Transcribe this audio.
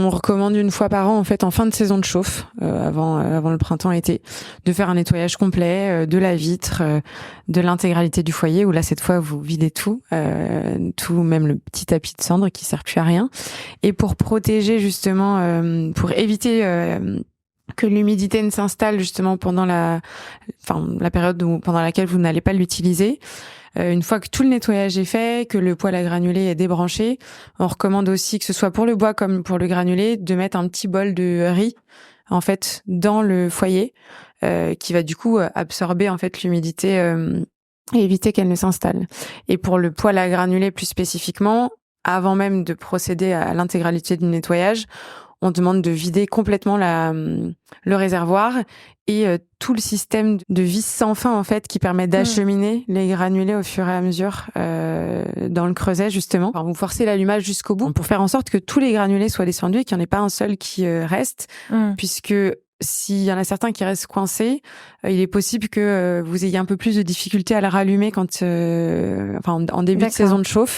On recommande une fois par an, en fait, en fin de saison de chauffe, avant le printemps-été, de faire un nettoyage complet de la vitre, de l'intégralité du foyer, où là, cette fois, vous videz tout, même le petit tapis de cendre qui sert plus à rien. Et pour protéger, justement, pour éviter que l'humidité ne s'installe, justement, pendant la période pendant laquelle vous n'allez pas l'utiliser, une fois que tout le nettoyage est fait, que le poêle à granulés est débranché, on recommande aussi, que ce soit pour le bois comme pour le granulé, de mettre un petit bol de riz, en fait, dans le foyer, qui va du coup absorber, en fait, l'humidité et éviter qu'elle ne s'installe. Et pour le poêle à granulés plus spécifiquement, avant même de procéder à l'intégralité du nettoyage, on demande de vider complètement le réservoir et tout le système de vis sans fin, en fait, qui permet d'acheminer les granulés au fur et à mesure dans le creuset, justement. Alors, vous forcez l'allumage jusqu'au bout pour faire en sorte que tous les granulés soient descendus et qu'il n'y en ait pas un seul qui reste, puisque s'il y en a certains qui restent coincés, il est possible que vous ayez un peu plus de difficulté à le rallumer en début de saison de chauffe.